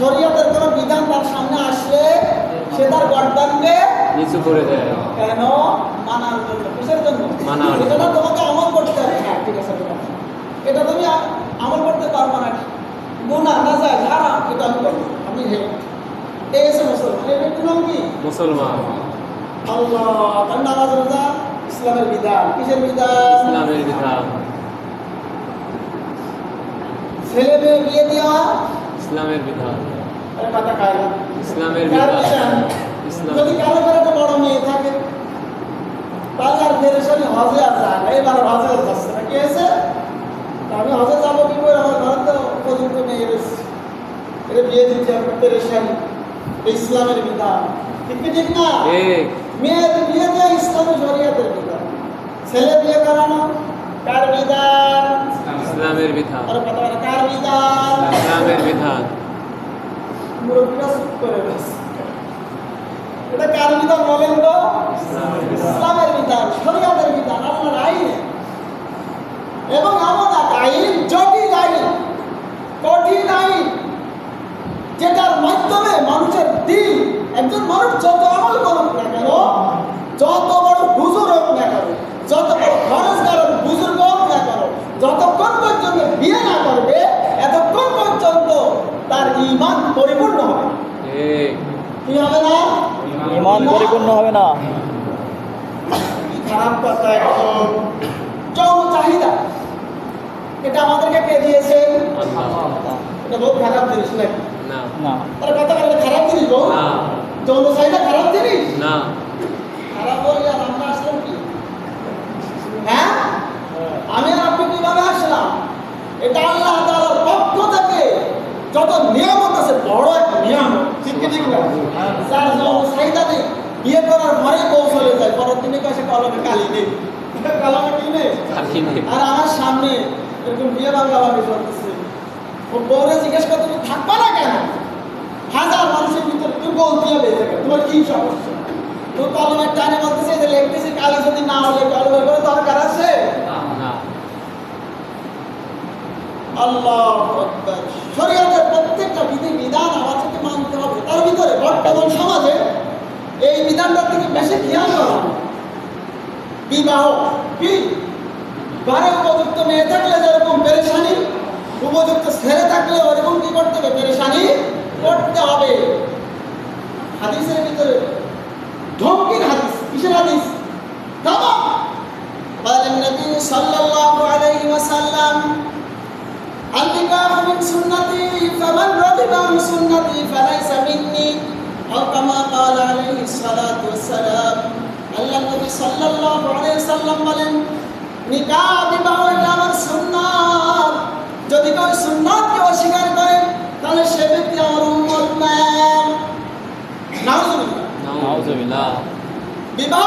শরীয়তের কোনো বিধান তার সামনে আসলে সে তার গর্দানকে নিচু করে দেয়। কেন? মানার জন্য। কিসের জন্য? মানার। এটা না তোমাকে আমল করতে হবে। হ্যাঁ ঠিক আছে, এটা তুমি আমল করতে পারবো না, গুনাহ না যায় হারাম, এটা আমি করবো, আমি হে এই এসে মুসলমান। এর একটু নাম কি? মুসলমান। আল্লাহ, তার নামাজ রোজা ইসলামের বিধান। কিসের বিধান? ইসলামের বিধান। ছেলে মেয়ে বিয়ে দেওয়া ইসলামের বিধান। আরে কথা খায় না। ইসলামের বিধান। ইসলাম। যদি কারো কারো একটা বড় মেয়ে থাকে তাহলে আর পেরেশানি হজে আর যায় না। এবার হজে যাচ্ছে না, কি হয়েছে? আমি হজে যাবো কি করে, আমার ঘরে তো উপযুক্ত মেয়ে রয়েছে, এটা বিয়ে দিতে হবে, পেরেশানি। ইসলামের বিধান, ঠিক কি ঠিক না? মেয়ের বিয়ে দেওয়া ইসলামের শরীয়তের বিধান। ছেলে বিয়ে করানো কার বিধান? ইসলামের বিধান। আর কথা বলে কার বিধান? ইসলামের বিধান। মুরব্বীরা চুপ করে রয়েছে। এটা কার বিধান বলেন তো? ইসলামের বিধান, শরীয়তের বিধান, আল্লাহর আইন। এবং এমন এক আইন, জটিল আইন, কঠিন আইন, যেটার মাধ্যমে মানুষের দিন, একজন মানুষ যত আমল করুক না কেন, যত বড় হুজুর হোক না কেন, যত বড় খরচদার বুজুর্গ হোক না কেন, যতক্ষণ পর্যন্ত বিয়ে না করবে এতক্ষণ পর্যন্ত তার ঈমান পরিপূর্ণ হবে। কি হবে না? ঈমান পরিপূর্ণ হবে না। খারাপ কথা। এখন যৌন চাহিদা, এটা আমাদেরকে কে দিয়েছে? এটা বহুত খারাপ জিনিস নাকি? না না। তার কথা বলে খারাপ জিনিস বল না। যৌন চাহিদা খারাপ জিনিস না। খারাপ বলি আর আমরা আসলাম কি? হ্যাঁ, আমি আর আপনি কিভাবে আসলাম? এটা আল্লাহ তাআলার পক্ষ থেকে যত নিয়ামত আছে, বড় একটা নিয়ামত, ঠিক কি ঠিক না? যার যৌন চাহিদা নেই, বিয়ে করার পরে বউ চলে যায়, পরের দিনে কাছে কলমে কালি নেই, কলমে কি নেই। আর আমার সামনে এরকম বিয়ে ভাঙাভাঙি চলতেছে, ও বউরে জিজ্ঞেস করে তুমি থাকবা না কেন? হাজার মানুষের ভিতরে তুই বলতে হবে, তোমার কি সমস্যা? তুই কলমের টানে বলতেছে যে লিখতেছি, কালি যদি না হলে কলমের করে দরকার আছে? আল্লাহু আকবার। শরীয়তের প্রত্যেকটা বিধি বিধান আমাদেরকে মানতে হবে। তার ভিতরে বর্তমান সমাজে এই বিধানটার থেকে বেশি খেয়াল করা, বিবাহ কি ঘরে উপযুক্ত মেয়ে থাকলে যেরকম পেরেশানি, উপযুক্ত ছেলে থাকলে ওরকম কি করতে হবে? পেরেশানি করতে হবে। হাদিসের ভিতরে ধমকির হাদিস। কিসের হাদিস? তামাম বলেন নবী সাল্লাল্লাহু আলাইহি ওয়াসাল্লাম, আল-নিকাহু মিন সুন্নতি ফামান রাগিবা আন সুন্নতি ফালাইসা মিন্নি, আও কামা ক্বালা আলাইহিস সালাতু ওয়াসসালাম। আল্লাহ নবী সাল্লাল্লাহু আলাইহি ওয়াসাল্লাম বলেন, নিকাহ বিবাহ এটা আমার সুন্নাত। যদি কেউ সুন্নাতকে অস্বীকার করে তাহলে সে ব্যক্তি আমার উম্মত না। নাউজুবিল্লাহ। নাউজুবিল্লাহ। বিবাহ